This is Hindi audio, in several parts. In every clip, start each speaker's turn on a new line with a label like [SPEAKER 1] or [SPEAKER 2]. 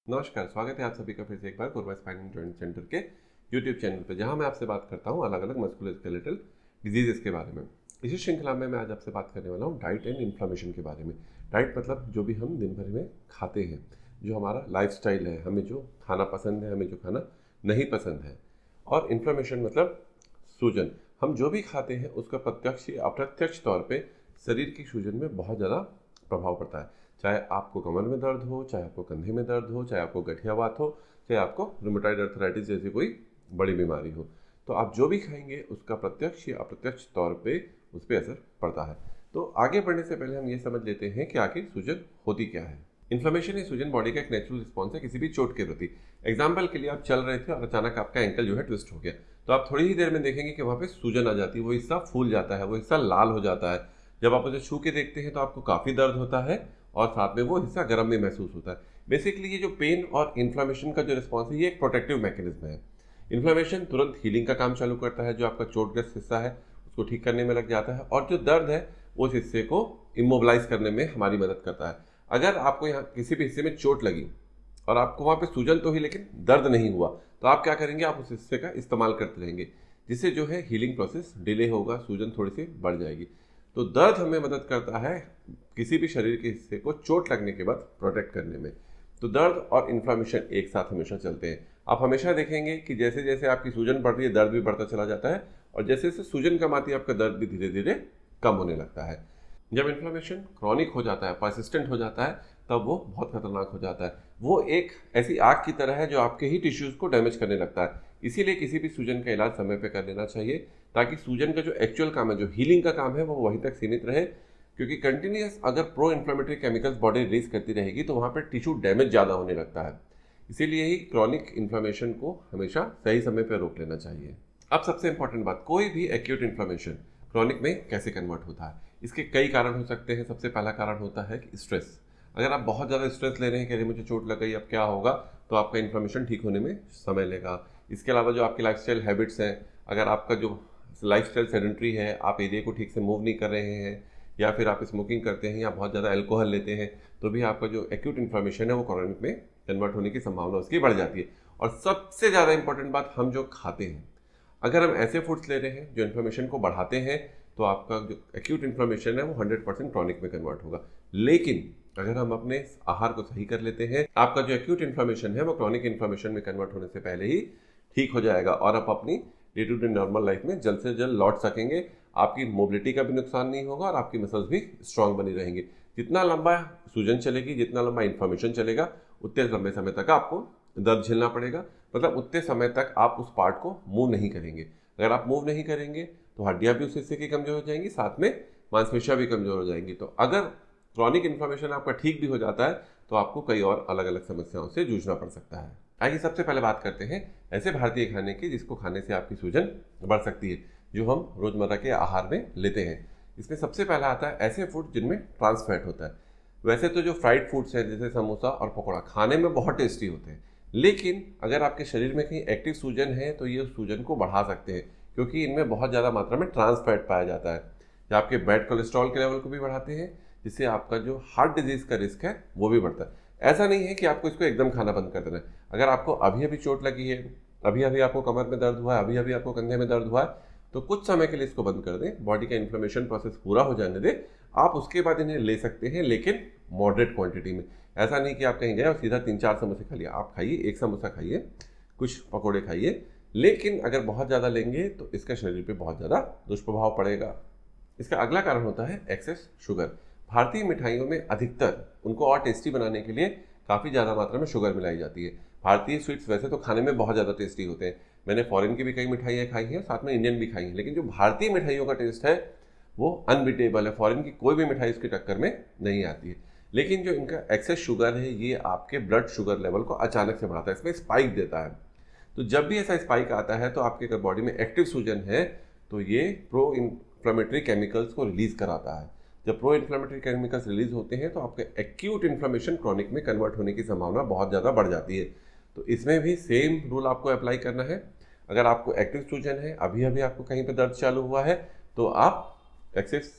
[SPEAKER 1] नमस्कार, स्वागत है आप सभी का फिर से एक बार पूर्वा स्पाइन एंड जॉइंट सेंटर के यूट्यूब चैनल पे, जहां मैं आपसे बात करता हूं अलग अलग मस्कुलोस्केलेटल डिजीजेस के बारे में। इसी श्रृंखला में मैं आज आपसे बात करने वाला हूं डाइट एंड इन्फ्लेमेशन के बारे में। डाइट मतलब जो भी हम दिन भर में खाते हैं, जो हमारा लाइफस्टाइल है, हमें जो खाना पसंद है, हमें जो खाना नहीं पसंद है। और इन्फ्लेमेशन मतलब सूजन। हम जो भी खाते हैं उसका प्रत्यक्ष या अप्रत्यक्ष तौर पे शरीर की सूजन में बहुत ज़्यादा प्रभाव पड़ता है। चाहे आपको कमर में दर्द हो, चाहे आपको कंधे में दर्द हो, चाहे आपको गठियावात हो, चाहे आपको रूमेटॉइड अर्थराइटिस जैसी कोई बड़ी बीमारी हो, तो आप जो भी खाएंगे उसका प्रत्यक्ष या अप्रत्यक्ष तौर पे उस पर असर पड़ता है। तो आगे बढ़ने से पहले हम ये समझ लेते हैं कि आखिर सूजन होती क्या है। इन्फ्लेमेशन या सूजन बॉडी का एक नेचुरल रिस्पॉन्स है किसी भी चोट के प्रति। एग्जाम्पल के लिए आप चल रहे थे और अचानक आपका एंकल जो है ट्विस्ट हो गया, तो आप थोड़ी ही देर में देखेंगे कि वहाँ पे सूजन आ जाती है, वो हिस्सा फूल जाता है, वो हिस्सा लाल हो जाता है। जब आप उसे छू के देखते हैं तो आपको काफ़ी दर्द होता है और साथ में वो हिस्सा गर्म भी महसूस होता है। बेसिकली ये जो पेन और इन्फ्लेमेशन का जो रिस्पॉन्स है, ये एक प्रोटेक्टिव मैकेनिज्म है। इन्फ्लेमेशन तुरंत हीलिंग का काम चालू करता है, जो आपका चोटग्रस्त हिस्सा है उसको ठीक करने में लग जाता है, और जो दर्द है उस हिस्से को इमोबलाइज करने में हमारी मदद करता है। अगर आपको यहाँ किसी भी हिस्से में चोट लगी और आपको वहाँ पे सूजन तो हुई लेकिन दर्द नहीं हुआ, तो आप क्या करेंगे, आप उस हिस्से का इस्तेमाल करते रहेंगे, जिससे जो है हीलिंग प्रोसेस डिले होगा, सूजन थोड़ी सी बढ़ जाएगी। तो दर्द हमें मदद करता है किसी भी शरीर के हिस्से को चोट लगने के बाद प्रोटेक्ट करने में। तो दर्द और इन्फ्लेमेशन एक साथ हमेशा चलते हैं। आप हमेशा देखेंगे कि जैसे जैसे आपकी सूजन बढ़ती है, दर्द भी बढ़ता चला जाता है, और जैसे जैसे सूजन कम आती है, आपका दर्द भी धीरे धीरे कम होने लगता है। जब इन्फ्लेमेशन क्रॉनिक हो जाता है, परसिस्टेंट हो जाता है, तब वो बहुत खतरनाक हो जाता है। वो एक ऐसी आग की तरह है जो आपके ही टिश्यूज को डैमेज करने लगता है। इसीलिए किसी भी सूजन का इलाज समय पे कर लेना चाहिए, ताकि सूजन का जो एक्चुअल काम है, जो हीलिंग का काम है, वो वहीं तक सीमित रहे। क्योंकि कंटिन्यूस अगर pro inflammatory chemicals body release करती रहेगी तो वहाँ पर टिश्यू डैमेज ज़्यादा होने लगता है। इसीलिए ही क्रॉनिक इन्फ्लेमेशन को हमेशा सही समय पर रोक लेना चाहिए। अब सबसे इंपॉर्टेंट बात, कोई भी एक्यूट इन्फ्लेमेशन क्रॉनिक में कैसे कन्वर्ट होता है। इसके कई कारण हो सकते हैं। सबसे पहला कारण होता है कि स्ट्रेस। अगर आप बहुत ज़्यादा स्ट्रेस ले रहे हैं कि अरे मुझे चोट लग गई, अब क्या होगा, तो आपका इन्फ्लेमेशन ठीक होने में समय लेगा। इसके अलावा जो आपकी लाइफस्टाइल हैबिट्स हैं, अगर आपका जो लाइफस्टाइल सेडेंट्री है, आप एरिया को ठीक से मूव नहीं कर रहे हैं, या फिर आप स्मोकिंग करते हैं या बहुत ज़्यादा अल्कोहल लेते हैं, तो भी आपका जो एक्यूट इन्फ्लेमेशन है वो क्रॉनिक में कन्वर्ट होने की संभावना उसकी बढ़ जाती है। और सबसे ज़्यादा इंपॉर्टेंट बात, हम जो खाते हैं, अगर हम ऐसे फूड्स ले रहे हैं जो इन्फ्लेमेशन को बढ़ाते हैं, तो आपका जो एक्यूट इन्फ्लेमेशन है वो 100% क्रॉनिक में कन्वर्ट होगा। लेकिन अगर हम अपने आहार को सही कर लेते हैं, आपका जो एक्यूट इन्फ्लेमेशन है वो क्रॉनिक इन्फ्लेमेशन में कन्वर्ट होने से पहले ही ठीक हो जाएगा, और आप अपनी day to day normal life में जल्द से जल्द लौट सकेंगे। आपकी मोबिलिटी का भी नुकसान नहीं होगा और आपकी मसल्स भी स्ट्रांग बनी रहेंगी। जितना लंबा सूजन चलेगी, जितना लंबा इन्फ्लेमेशन चलेगा, उतने लंबे समय तक आपको दर्द झेलना पड़ेगा। मतलब उतने समय तक आप उस पार्ट को मूव नहीं करेंगे। अगर आप मूव नहीं करेंगे तो हड्डियां भी उस हिस्से की कमजोर हो जाएंगी, साथ में मांसपेशियां भी कमजोर हो जाएंगी। तो अगर क्रॉनिक इन्फ्लेमेशन आपका ठीक भी हो जाता है तो आपको कई और अलग अलग समस्याओं से जूझना पड़ सकता है। आइए सबसे पहले बात करते हैं ऐसे भारतीय खाने की जिसको खाने से आपकी सूजन बढ़ सकती है, जो हम रोजमर्रा के आहार में लेते हैं। इसमें सबसे पहला आता है ऐसे फूड जिनमें ट्रांस फैट होता है। वैसे तो जो फ्राइड फूड्स हैं जैसे समोसा और पकौड़ा खाने में बहुत टेस्टी होते हैं, लेकिन अगर आपके शरीर में कहीं एक्टिव सूजन है तो ये सूजन को बढ़ा सकते हैं, क्योंकि इनमें बहुत ज़्यादा मात्रा में ट्रांस फैट पाया जाता है, जो आपके बैड कोलेस्ट्रॉल के लेवल को भी बढ़ाते हैं, जिससे आपका जो हार्ट डिजीज का रिस्क है वो भी बढ़ता है। ऐसा नहीं है कि आपको इसको एकदम खाना बंद कर देना है। अगर आपको अभी अभी चोट लगी है, अभी अभी आपको कमर में दर्द हुआ है, अभी अभी आपको कंधे में दर्द हुआ है, तो कुछ समय के लिए इसको बंद कर दें, बॉडी का इन्फ्लेमेशन प्रोसेस पूरा हो जाने दें। आप उसके बाद इन्हें ले सकते हैं, लेकिन मॉडरेट क्वांटिटी में। ऐसा नहीं कि आप कहीं गए और सीधा 3-4 समोसे खा लिया। आप खाइए, एक समोसा खाइए, कुछ पकौड़े खाइए, लेकिन अगर बहुत ज़्यादा लेंगे तो इसका शरीर पे बहुत ज़्यादा दुष्प्रभाव पड़ेगा। इसका अगला कारण होता है एक्सेस शुगर। भारतीय मिठाइयों में अधिकतर उनको और टेस्टी बनाने के लिए काफ़ी ज़्यादा मात्रा में शुगर मिलाई जाती है। भारतीय स्वीट्स वैसे तो खाने में बहुत ज़्यादा टेस्टी होते हैं। मैंने फॉरेन की भी कई मिठाइयाँ खाई हैं, साथ में इंडियन भी खाई हैं, लेकिन जो भारतीय मिठाइयों का टेस्ट है वो अनबिटेबल है। फॉरेन की कोई भी मिठाई इसकी टक्कर में नहीं आती है। लेकिन जो इनका एक्सेस शुगर है, ये आपके ब्लड शुगर लेवल को अचानक से बढ़ाता है, इसमें स्पाइक देता है। तो जब भी ऐसा स्पाइक आता है तो आपके अगर बॉडी में एक्टिव सूजन है तो ये प्रो इन्फ्लेमेटरी केमिकल्स को रिलीज कराता है। जब प्रो इन्फ्लेमेटरी केमिकल्स रिलीज होते हैं तो आपके एक्यूट इन्फ्लेमेशन क्रॉनिक में कन्वर्ट होने की संभावना बहुत ज़्यादा बढ़ जाती है। तो इसमें भी सेम रूल आपको अप्लाई करना है। अगर आपको एक्टिव सूजन है, अभी अभी आपको कहीं पर दर्द चालू हुआ है, तो आप एक्सेस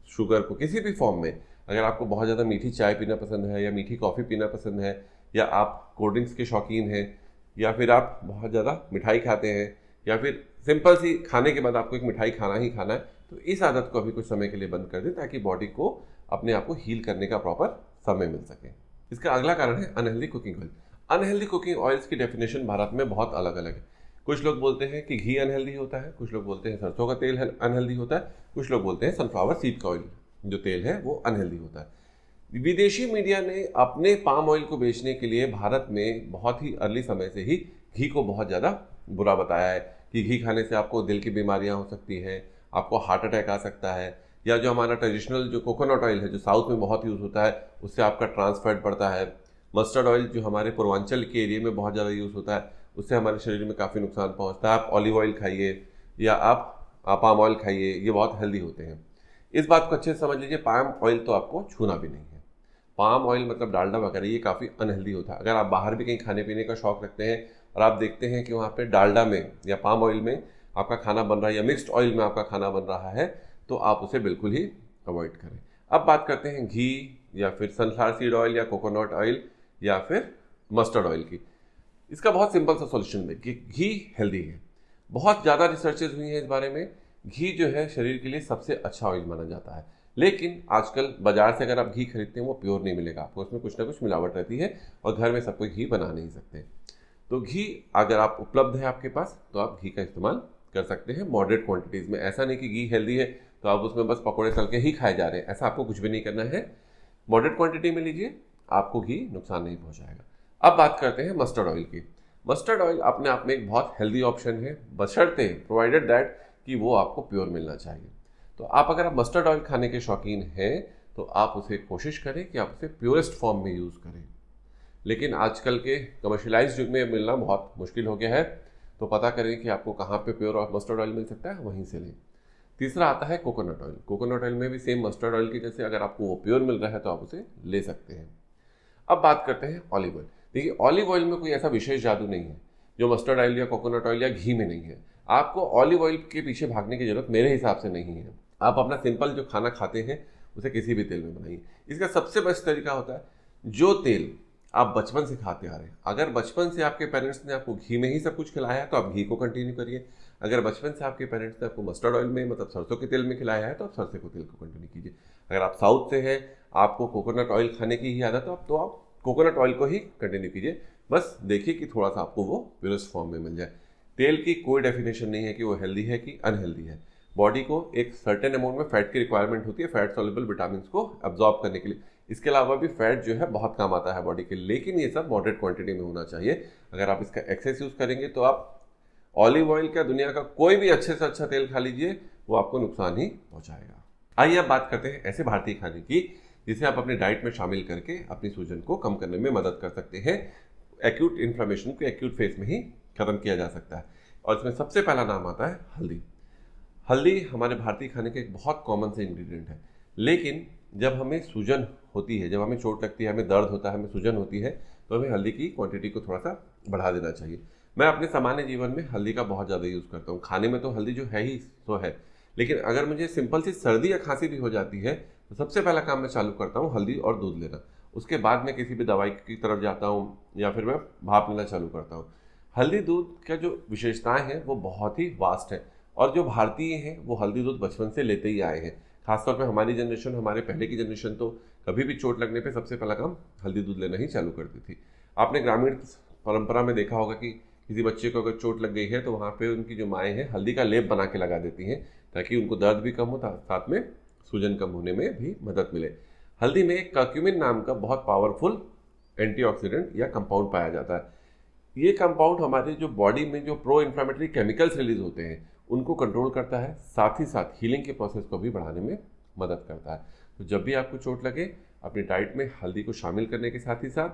[SPEAKER 1] शुगर को किसी भी फॉर्म में, अगर आपको बहुत ज़्यादा मीठी चाय पीना पसंद है या मीठी कॉफ़ी पीना पसंद है या आप कोल्ड ड्रिंक्स के शौकीन हैं, या फिर आप बहुत ज़्यादा मिठाई खाते हैं, या फिर सिंपल सी खाने के बाद आपको एक मिठाई खाना ही खाना है, तो इस आदत को अभी कुछ समय के लिए बंद कर दें ताकि बॉडी को अपने आप को हील करने का प्रॉपर समय मिल सके। इसका अगला कारण है unhealthy cooking oil. Unhealthy cooking oils की डेफिनेशन भारत में बहुत अलग अलग है। कुछ लोग बोलते हैं कि घी अनहेल्दी होता है, कुछ लोग बोलते हैं सरसों का तेल अनहेल्दी होता है, कुछ लोग बोलते हैं सनफ्लावर सीड का ऑयल जो तेल है वो अनहेल्दी होता है। विदेशी मीडिया ने अपने पाम ऑयल को बेचने के लिए भारत में बहुत ही अर्ली समय से ही घी को बहुत ज़्यादा बुरा बताया है कि घी खाने से आपको दिल की बीमारियां हो सकती हैं, आपको हार्ट अटैक आ सकता है, या जो हमारा ट्रेडिशनल जो कोकोनट ऑयल है जो साउथ में बहुत यूज़ होता है उससे आपका ट्रांस फैट बढ़ता है। मस्टर्ड ऑयल जो हमारे पूर्वांचल के एरिया में बहुत ज़्यादा यूज़ होता है उससे हमारे शरीर में काफ़ी नुकसान पहुंचता है। आप ऑलिव ऑयल खाइए या आप पाम ऑयल खाइए, ये बहुत हेल्दी होते हैं। इस बात को अच्छे से समझ लीजिए, पाम ऑयल तो आपको छूना भी नहीं है। पाम ऑयल मतलब डालडा वगैरह ये काफ़ी अनहेल्दी होता है। अगर आप बाहर भी कहीं खाने पीने का शौक रखते हैं और आप देखते हैं कि वहाँ पे डालडा में या पाम ऑयल में आपका खाना बन रहा है या मिक्स्ड ऑयल में आपका खाना बन रहा है, तो आप उसे बिल्कुल ही अवॉइड करें। अब बात करते हैं घी या फिर सनफ्लावर सीड ऑयल या कोकोनट ऑयल या फिर मस्टर्ड ऑयल की। इसका बहुत सिंपल सा सॉल्यूशन है कि घी हेल्दी है। बहुत ज़्यादा रिसर्चेज हुई हैं इस बारे में। घी जो है शरीर के लिए सबसे अच्छा ऑयल माना जाता है, लेकिन आजकल बाजार से अगर आप घी खरीदते हैं वो प्योर नहीं मिलेगा आपको, उसमें कुछ ना कुछ मिलावट रहती है और घर में सब कोई घी बना नहीं सकते। तो घी अगर आप उपलब्ध है आपके पास तो आप घी का इस्तेमाल कर सकते हैं मॉडरेट क्वांटिटीज़ में। ऐसा नहीं कि घी हेल्दी है तो आप उसमें बस पकौड़े तल के ही खाए जा रहे हैं, ऐसा आपको कुछ भी नहीं करना है। मॉडरेट क्वांटिटी में लीजिए, आपको घी नुकसान नहीं पहुंचाएगा। अब बात करते हैं मस्टर्ड ऑयल की। मस्टर्ड ऑयल अपने आप में एक बहुत हेल्दी ऑप्शन है, बशर्ते प्रोवाइडेड दैट कि वो आपको प्योर मिलना चाहिए। तो आप अगर आप मस्टर्ड ऑयल खाने के शौकीन हैं तो आप उसे कोशिश करें कि आप उसे प्योरेस्ट फॉर्म में यूज़ करें, लेकिन आजकल के कमर्शियलाइज्ड युग में मिलना बहुत मुश्किल हो गया है। तो पता करें कि आपको कहाँ पे प्योर और मस्टर्ड ऑयल मिल सकता है, वहीं से लें। तीसरा आता है कोकोनट ऑयल। कोकोनट ऑयल में भी सेम मस्टर्ड ऑयल की जैसे अगर आपको वो प्योर मिल रहा है तो आप उसे ले सकते हैं। अब बात करते हैं ऑलिव ऑयल। देखिए, ऑलिव ऑयल में कोई ऐसा विशेष जादू नहीं है जो मस्टर्ड ऑयल या कोकोनट ऑयल या घी में नहीं है। आपको ऑलिव ऑयल के पीछे भागने की जरूरत मेरे हिसाब से नहीं है। आप अपना सिंपल जो खाना खाते हैं उसे किसी भी तेल में बनाइए। इसका सबसे बेस्ट तरीका होता है जो तेल आप बचपन से खाते आ रहे हैं। अगर बचपन से आपके पेरेंट्स ने आपको घी में ही सब कुछ खिलाया है तो आप घी को कंटिन्यू करिए। अगर बचपन से आपके पेरेंट्स ने आपको मस्टर्ड ऑयल में मतलब सरसों के तेल में खिलाया है तो आप सरसों के तेल को कंटिन्यू कीजिए। अगर आप साउथ से हैं, आपको कोकोनट ऑयल खाने की ही आदत है तो आप कोकोनट ऑयल को ही कंटिन्यू कीजिए। बस देखिए कि थोड़ा सा आपको वो प्योरेस्ट फॉर्म में मिल जाए। तेल की कोई डेफिनेशन नहीं है कि वो हेल्दी है कि अनहेल्दी है। बॉडी को एक सर्टेन अमाउंट में फैट की रिक्वायरमेंट होती है फैट सॉल्युबल विटामिन को अब्जॉर्ब करने के लिए। इसके अलावा भी फैट जो है बहुत काम आता है बॉडी के, लेकिन ये सब मॉडरेट क्वांटिटी में होना चाहिए। अगर आप इसका एक्सेस यूज करेंगे तो आप ऑलिव ऑयल का दुनिया का कोई भी अच्छे से अच्छा तेल खा लीजिए, वो आपको नुकसान ही पहुंचाएगा। आइए अब बात करते हैं ऐसे भारतीय खाने की जिसे आप अपने डाइट में शामिल करके अपनी सूजन को कम करने में मदद कर सकते हैं। एक्यूट इन्फ्लेमेशन को एक्यूट फेज में ही खत्म किया जा सकता है और इसमें सबसे पहला नाम आता है हल्दी। हल्दी हमारे भारतीय खाने का एक बहुत कॉमन से इंग्रेडिएंट है, लेकिन जब हमें सूजन होती है, जब हमें चोट लगती है, हमें दर्द होता है, हमें सूजन होती है, तो हमें हल्दी की क्वांटिटी को थोड़ा सा बढ़ा देना चाहिए। मैं अपने सामान्य जीवन में हल्दी का बहुत ज़्यादा यूज़ करता हूँ। खाने में तो हल्दी जो है ही तो है, लेकिन अगर मुझे सिंपल सी सर्दी या खांसी भी हो जाती है तो सबसे पहला काम मैं चालू करता हूँ हल्दी और दूध लेना। उसके बाद मैं किसी भी दवाई की तरफ जाता हूँ या फिर मैं भाप लेना चालू करता हूँ। हल्दी दूध का जो विशेषताएं हैं वो बहुत ही वास्ट है और जो भारतीय हैं वो हल्दी दूध बचपन से लेते ही आए हैं। खासतौर पे हमारी जनरेशन, हमारे पहले की जनरेशन तो कभी भी चोट लगने पे सबसे पहला काम हल्दी दूध लेना ही चालू करती थी। आपने ग्रामीण परंपरा में देखा होगा कि किसी बच्चे को अगर चोट लग गई है तो वहाँ पे उनकी जो माएँ हैं हल्दी का लेप बना के लगा देती हैं ताकि उनको दर्द भी कम हो, साथ में सूजन कम होने में भी मदद मिले। हल्दी में कर्क्यूमिन नाम का बहुत पावरफुल एंटीऑक्सीडेंट या कंपाउंड पाया जाता है। ये कंपाउंड हमारे जो बॉडी में जो प्रो इन्फ्लेमेटरी केमिकल्स रिलीज होते हैं उनको कंट्रोल करता है, साथ ही साथ हीलिंग के प्रोसेस को भी बढ़ाने में मदद करता है। तो जब भी आपको चोट लगे अपनी डाइट में हल्दी को शामिल करने के साथ ही साथ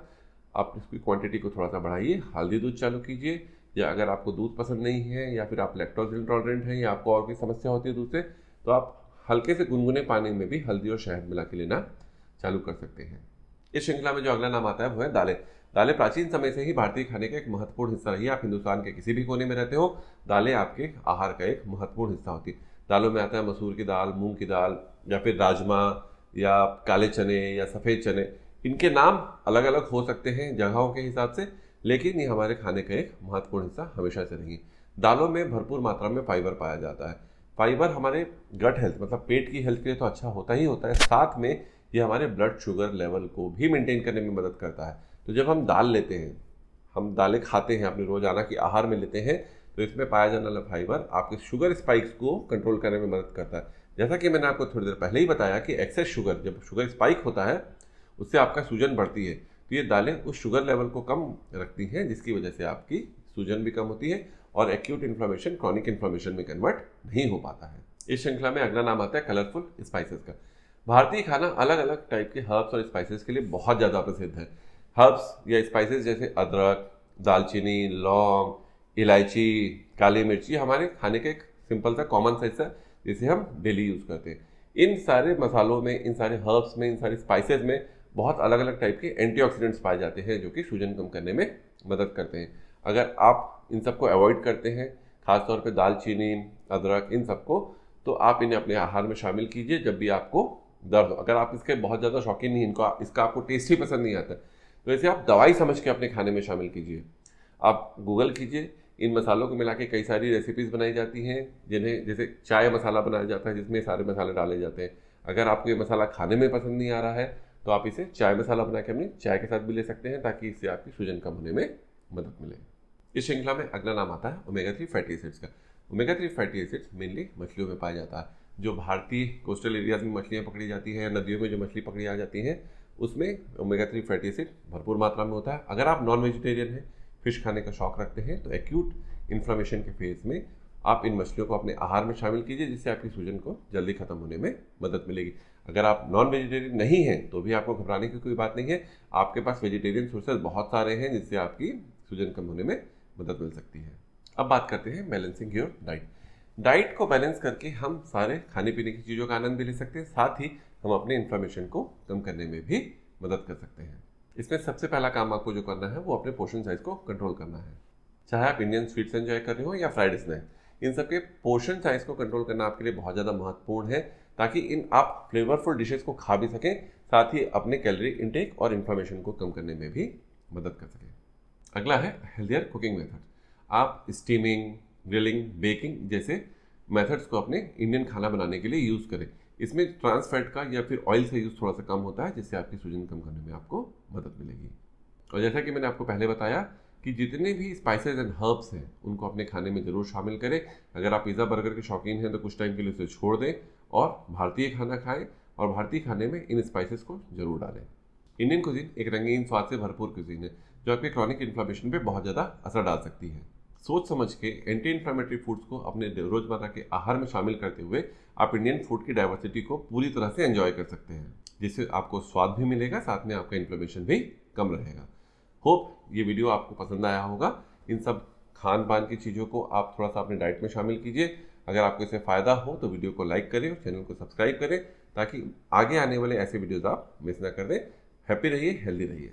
[SPEAKER 1] आप इसकी क्वांटिटी को थोड़ा सा बढ़ाइए, हल्दी दूध चालू कीजिए। या अगर आपको दूध पसंद नहीं है या फिर आप लैक्टोज इंटॉलरेंट हैं या आपको और कोई समस्या होती है दूध से, तो आप हल्के से गुनगुने पानी में भी हल्दी और शहद मिला के लेना चालू कर सकते हैं। इस श्रृंखला में जो अगला नाम आता है वो है दालें। दालें प्राचीन समय से ही भारतीय खाने का एक महत्वपूर्ण हिस्सा रही है। आप हिंदुस्तान के किसी भी कोने में रहते हो, दालें आपके आहार का एक महत्वपूर्ण हिस्सा होती है। दालों में आता है मसूर की दाल, मूंग की दाल या फिर राजमा या काले चने या सफ़ेद चने। इनके नाम अलग अलग हो सकते हैं जगहों के हिसाब से, लेकिन ये हमारे खाने का एक महत्वपूर्ण हिस्सा हमेशा से रही। दालों में भरपूर मात्रा में फाइबर पाया जाता है। फाइबर हमारे गट हेल्थ मतलब पेट की हेल्थ के लिए तो अच्छा होता ही होता है, साथ में ये हमारे ब्लड शुगर लेवल को भी मेंटेन करने में मदद करता है। तो जब हम दाल लेते हैं, हम दालें खाते हैं, अपने रोजाना की आहार में लेते हैं, तो इसमें पाया जाने वाला फाइबर आपके शुगर स्पाइक्स को कंट्रोल करने में मदद करता है। जैसा कि मैंने आपको थोड़ी देर पहले ही बताया कि एक्सेस शुगर, जब शुगर स्पाइक होता है उससे आपका सूजन बढ़ती है, तो ये दालें उस शुगर लेवल को कम रखती हैं, जिसकी वजह से आपकी सूजन भी कम होती है और एक्यूट इन्फ्लेमेशन क्रॉनिक इन्फ्लेमेशन में कन्वर्ट नहीं हो पाता है। इस श्रृंखला में अगला नाम आता है कलरफुल स्पाइसेस का। भारतीय खाना अलग अलग टाइप के हर्ब्स और स्पाइसेस के लिए बहुत ज़्यादा प्रसिद्ध है। हर्ब्स या स्पाइसेस जैसे अदरक, दालचीनी, लौंग, इलायची, काली मिर्ची हमारे खाने का एक सिंपल सा कॉमन साइज है जिसे हम डेली यूज़ करते हैं। इन सारे मसालों में, इन सारे हर्ब्स में, इन सारे स्पाइसेस में बहुत अलग अलग टाइप के एंटीऑक्सीडेंट्स पाए जाते हैं जो कि सूजन कम करने में मदद करते हैं। अगर आप इन सबको अवॉइड करते हैं, खासतौर पे दालचीनी, अदरक, इन सबको, तो आप इन्हें अपने आहार में शामिल कीजिए जब भी आपको दर्द हो। अगर आप इसके बहुत ज़्यादा शौकीन नहीं, इसका आपको टेस्ट ही पसंद नहीं आता, तो इसे आप दवाई समझ के अपने खाने में शामिल कीजिए। आप गूगल कीजिए, इन मसालों को मिला के कई सारी रेसिपीज़ बनाई जाती हैं, जिन्हें जैसे चाय मसाला बनाया जाता है जिसमें सारे मसाले डाले जाते हैं। अगर आपको ये मसाला खाने में पसंद नहीं आ रहा है तो आप इसे चाय मसाला बना के अपनी चाय के साथ भी ले सकते हैं, ताकि इससे आपकी सूजन कम होने में मदद मिले। इस श्रृंखला में अगला नाम आता है ओमेगा 3 फैटी एसिड्स का। ओमेगा 3 फैटी एसिड्स मेनली मछलियों में पाया जाता है। जो भारतीय कोस्टल एरियाज में मछलियाँ पकड़ी जाती हैं, नदियों में जो मछली पकड़ी आ जाती हैं, उसमें ओमेगा 3 फैटी एसिड भरपूर मात्रा में होता है। अगर आप नॉन वेजिटेरियन हैं, फिश खाने का शौक रखते हैं, तो एक्यूट इन्फ्लेमेशन के फेज में आप इन मछलियों को अपने आहार में शामिल कीजिए, जिससे आपकी सूजन को जल्दी खत्म होने में मदद मिलेगी। अगर आप नॉन वेजिटेरियन नहीं हैं तो भी आपको घबराने की कोई बात नहीं है। आपके पास वेजिटेरियन सोर्सेज बहुत सारे हैं जिससे आपकी सूजन कम होने में मदद मिल सकती है। अब बात करते हैं बैलेंसिंग योर डाइट। डाइट को बैलेंस करके हम सारे खाने पीने की चीज़ों का आनंद भी ले सकते हैं, साथ ही हम अपने इन्फ्लेमेशन को कम करने में भी मदद कर सकते हैं। इसमें सबसे पहला काम आपको जो करना है वो अपने पोर्शन साइज को कंट्रोल करना है। चाहे आप इंडियन स्वीट्स एंजॉय कर रहे हो या फ्राइड स्नैक, इन सबके पोर्शन साइज को कंट्रोल करना आपके लिए बहुत ज़्यादा महत्वपूर्ण है, ताकि इन आप फ्लेवरफुल डिशेस को खा भी सकें, साथ ही अपने कैलोरी इंटेक और इन्फ्लेमेशन को कम करने में भी मदद कर सकें। अगला है हेल्थियर कुकिंग मेथड। आप स्टीमिंग, ग्रिलिंग, बेकिंग जैसे मेथड्स को अपने इंडियन खाना बनाने के लिए यूज़ करें। इसमें ट्रांस फैट का या फिर ऑयल का यूज़ थोड़ा सा कम होता है, जिससे आपकी सूजन कम करने में आपको मदद मिलेगी। और जैसा कि मैंने आपको पहले बताया कि जितने भी स्पाइसेस एंड हर्ब्स हैं उनको अपने खाने में ज़रूर शामिल करें। अगर आप पिज़्ज़ा बर्गर के शौकीन हैं तो कुछ टाइम के लिए उसे छोड़ दें और भारतीय खाना खाएं, और भारतीय खाने में इन स्पाइसेस को जरूर डालें। इंडियन कुजीन एक रंगीन स्वाद से भरपूर कुजीन है जो आपके क्रॉनिक इन्फ्लेमेशन पे बहुत ज़्यादा असर डाल सकती है। सोच समझ के एंटी इन्फ्लेमेटरी फूड्स को अपने रोजमर्रा के आहार में शामिल करते हुए आप इंडियन फूड की डाइवर्सिटी को पूरी तरह से एंजॉय कर सकते हैं, जिससे आपको स्वाद भी मिलेगा, साथ में आपका इन्फ्लेमेशन भी कम रहेगा। होप ये वीडियो आपको पसंद आया होगा। इन सब खान पान की चीज़ों को आप थोड़ा सा अपने डाइट में शामिल कीजिए। अगर आपको इससे फ़ायदा हो तो वीडियो को लाइक करें और चैनल को सब्सक्राइब करें, ताकि आगे आने वाले ऐसे वीडियोज़ आप मिस ना कर दें। हैप्पी रहिए, हेल्दी रहिए।